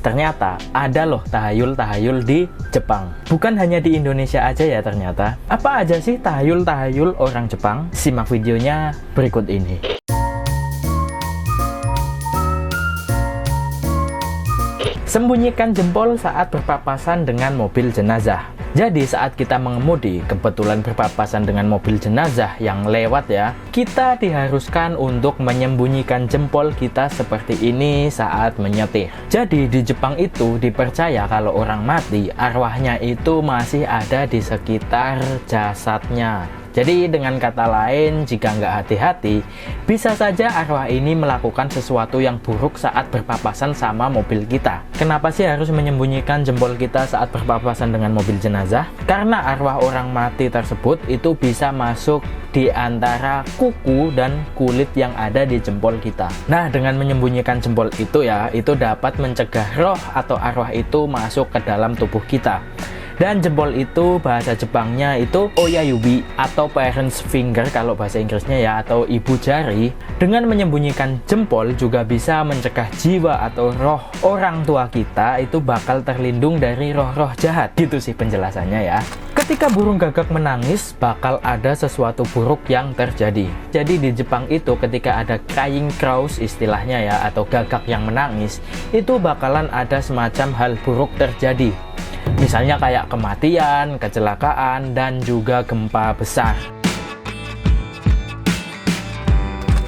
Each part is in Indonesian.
Ternyata ada loh tahayul-tahayul di Jepang. Bukan hanya di Indonesia aja ya ternyata. Apa aja sih tahayul-tahayul orang Jepang? Simak videonya berikut ini. Sembunyikan jempol saat berpapasan dengan mobil jenazah. Jadi saat kita mengemudi, kebetulan berpapasan dengan mobil jenazah yang lewat ya, kita diharuskan untuk menyembunyikan jempol kita seperti ini saat menyetir. Jadi di Jepang itu dipercaya kalau orang mati, arwahnya itu masih ada di sekitar jasadnya. Jadi dengan kata lain, jika nggak hati-hati, bisa saja arwah ini melakukan sesuatu yang buruk saat berpapasan sama mobil kita. Kenapa sih harus menyembunyikan jempol kita saat berpapasan dengan mobil jenazah? Karena arwah orang mati tersebut itu bisa masuk di antara kuku dan kulit yang ada di jempol kita. Nah, dengan menyembunyikan jempol itu ya, itu dapat mencegah roh atau arwah itu masuk ke dalam tubuh kita. Dan jempol itu bahasa Jepangnya itu oyayubi atau parents finger kalau bahasa Inggrisnya ya, atau ibu jari. Dengan menyembunyikan jempol juga bisa mencegah jiwa atau roh orang tua kita itu bakal terlindung dari roh-roh jahat. Gitu sih penjelasannya ya. Ketika burung gagak menangis, bakal ada sesuatu buruk yang terjadi. Jadi di Jepang itu ketika ada crying crows istilahnya ya, atau gagak yang menangis, itu bakalan ada semacam hal buruk terjadi. Misalnya kayak kematian, kecelakaan, dan juga gempa besar.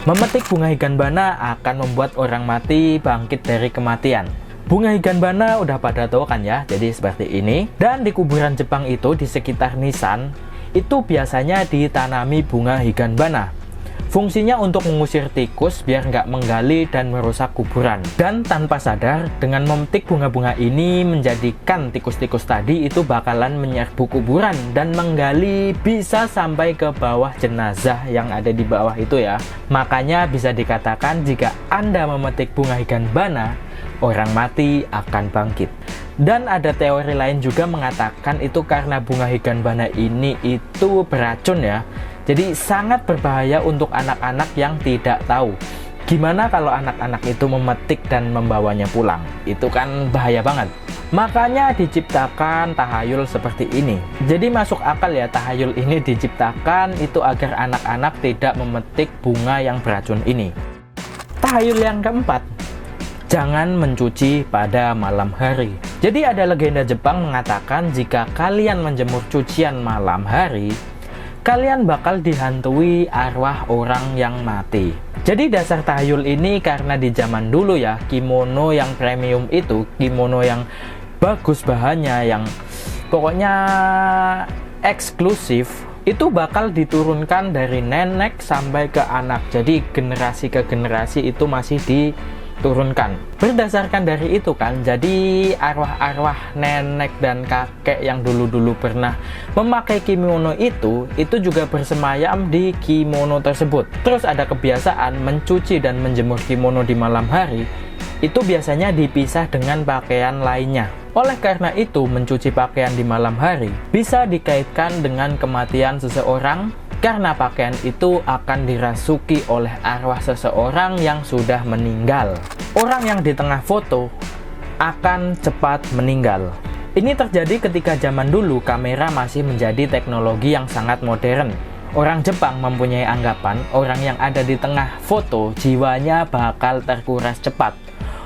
Memetik bunga higanbana akan membuat orang mati bangkit dari kematian. Bunga higanbana udah pada tahu kan ya, jadi seperti ini. Dan di kuburan Jepang itu di sekitar Nisan, itu biasanya ditanami bunga higanbana. Fungsinya untuk mengusir tikus biar nggak menggali dan merusak kuburan. Dan tanpa sadar, dengan memetik bunga-bunga ini menjadikan tikus-tikus tadi itu bakalan menyerbu kuburan dan menggali bisa sampai ke bawah jenazah yang ada di bawah itu ya. Makanya bisa dikatakan jika Anda memetik bunga higanbana, orang mati akan bangkit. Dan ada teori lain juga mengatakan itu karena bunga higanbana ini itu beracun ya. Jadi sangat berbahaya untuk anak-anak yang tidak tahu. Gimana kalau anak-anak itu memetik dan membawanya pulang? Itu kan bahaya banget. Makanya diciptakan tahayul seperti ini. Jadi masuk akal ya, tahayul ini diciptakan itu agar anak-anak tidak memetik bunga yang beracun ini. Tahayul yang keempat, jangan mencuci pada malam hari. Jadi ada legenda Jepang mengatakan jika kalian menjemur cucian malam hari, kalian bakal dihantui arwah orang yang mati. Jadi dasar tahayul ini karena di zaman dulu ya, kimono yang premium itu, kimono yang bagus bahannya, yang pokoknya eksklusif, itu bakal diturunkan dari nenek sampai ke anak. Jadi generasi ke generasi itu masih diturunkan. Berdasarkan dari itu kan, jadi arwah-arwah nenek dan kakek yang dulu-dulu pernah memakai kimono itu juga bersemayam di kimono tersebut. Terus ada kebiasaan mencuci dan menjemur kimono di malam hari, itu biasanya dipisah dengan pakaian lainnya. Oleh karena itu, mencuci pakaian di malam hari bisa dikaitkan dengan kematian seseorang, karena pakaian itu akan dirasuki oleh arwah seseorang yang sudah meninggal. Orang yang di tengah foto akan cepat meninggal. Ini terjadi ketika zaman dulu kamera masih menjadi teknologi yang sangat modern. Orang Jepang mempunyai anggapan orang yang ada di tengah foto jiwanya bakal terkuras cepat.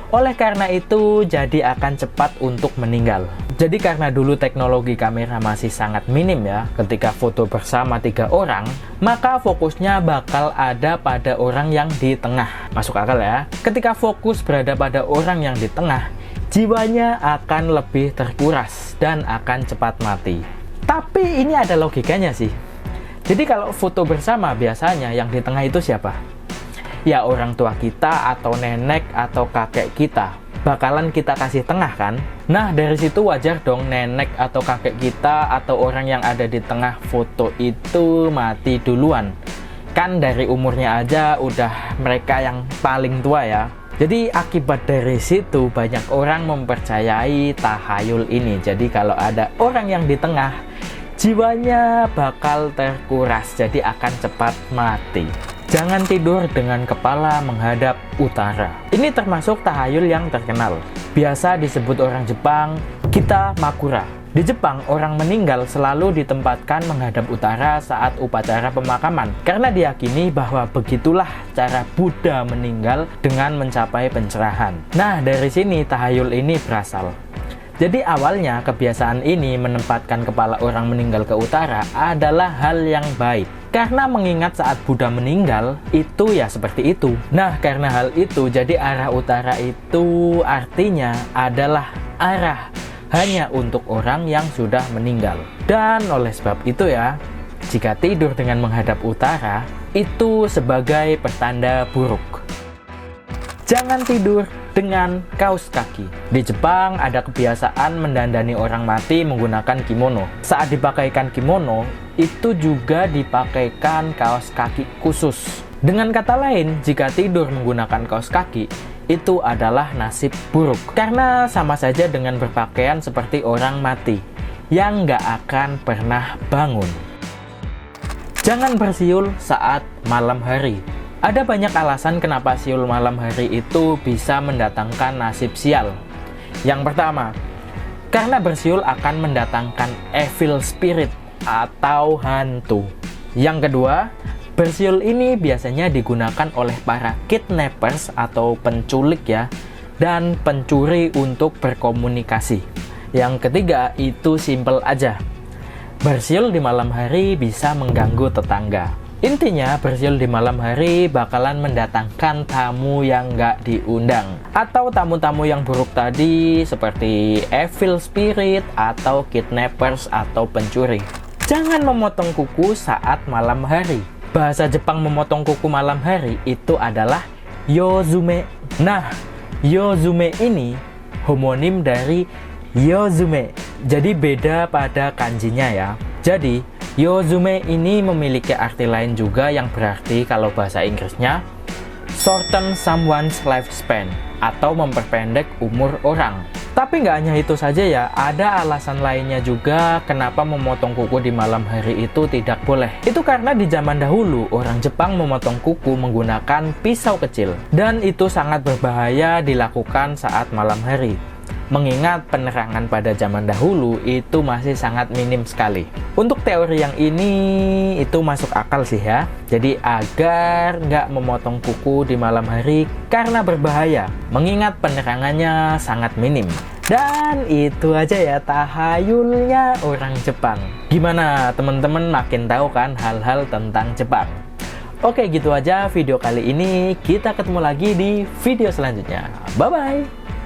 Oleh karena itu, jadi akan cepat untuk meninggal. Jadi karena dulu teknologi kamera masih sangat minim ya, ketika foto bersama 3 orang, maka fokusnya bakal ada pada orang yang di tengah. Masuk akal ya? Ketika fokus berada pada orang yang di tengah, jiwanya akan lebih terkuras dan akan cepat mati. Tapi ini ada logikanya sih. Jadi kalau foto bersama biasanya yang di tengah itu siapa? Ya orang tua kita atau nenek atau kakek kita. Bakalan kita kasih tengah kan? Nah dari situ wajar dong nenek atau kakek kita atau orang yang ada di tengah foto itu mati duluan. Kan dari umurnya aja udah mereka yang paling tua ya. Jadi akibat dari situ banyak orang mempercayai tahayul ini. Jadi kalau ada orang yang di tengah, jiwanya bakal terkuras, jadi akan cepat mati. Jangan tidur dengan kepala menghadap utara. Ini termasuk tahayul yang terkenal. Biasa disebut orang Jepang kita makura. Di Jepang, orang meninggal selalu ditempatkan menghadap utara saat upacara pemakaman karena diyakini bahwa begitulah cara Buddha meninggal dengan mencapai pencerahan. Nah, dari sini tahayul ini berasal. Jadi awalnya kebiasaan ini menempatkan kepala orang meninggal ke utara adalah hal yang baik. Karena mengingat saat Buddha meninggal, itu ya seperti itu. Nah, karena hal itu, jadi arah utara itu artinya adalah arah hanya untuk orang yang sudah meninggal. Dan oleh sebab itu ya, jika tidur dengan menghadap utara, itu sebagai pertanda buruk. Jangan tidur dengan kaos kaki. Di Jepang ada kebiasaan mendandani orang mati menggunakan kimono. Saat dipakaikan kimono, itu juga dipakaikan kaos kaki khusus. Dengan kata lain, jika tidur menggunakan kaos kaki, itu adalah nasib buruk. Karena sama saja dengan berpakaian seperti orang mati, yang nggak akan pernah bangun. Jangan bersiul saat malam hari. Ada banyak alasan kenapa siul malam hari itu bisa mendatangkan nasib sial. Yang pertama, karena bersiul akan mendatangkan evil spirit atau hantu. Yang kedua, bersiul ini biasanya digunakan oleh para kidnappers atau penculik ya, dan pencuri untuk berkomunikasi. Yang ketiga, itu simple aja. Bersiul di malam hari bisa mengganggu tetangga. Intinya, bersiul di malam hari bakalan mendatangkan tamu yang nggak diundang. Atau tamu-tamu yang buruk tadi seperti evil spirit atau kidnappers atau pencuri. Jangan memotong kuku saat malam hari. Bahasa Jepang memotong kuku malam hari itu adalah yozume. Nah, yozume ini homonim dari yozume. Jadi beda pada kanjinya ya. Jadi, yozume ini memiliki arti lain juga yang berarti kalau bahasa Inggrisnya shorten someone's lifespan atau memperpendek umur orang. Tapi nggak hanya itu saja ya, ada alasan lainnya juga kenapa memotong kuku di malam hari itu tidak boleh. Itu karena di zaman dahulu orang Jepang memotong kuku menggunakan pisau kecil dan itu sangat berbahaya dilakukan saat malam hari. Mengingat penerangan pada zaman dahulu itu masih sangat minim sekali. Untuk teori yang ini itu masuk akal sih ya. Jadi agar nggak memotong kuku di malam hari karena berbahaya. Mengingat penerangannya sangat minim. Dan itu aja ya tahayulnya orang Jepang. Gimana teman-teman, makin tahu kan hal-hal tentang Jepang? Oke, gitu aja video kali ini. Kita ketemu lagi di video selanjutnya. Bye-bye!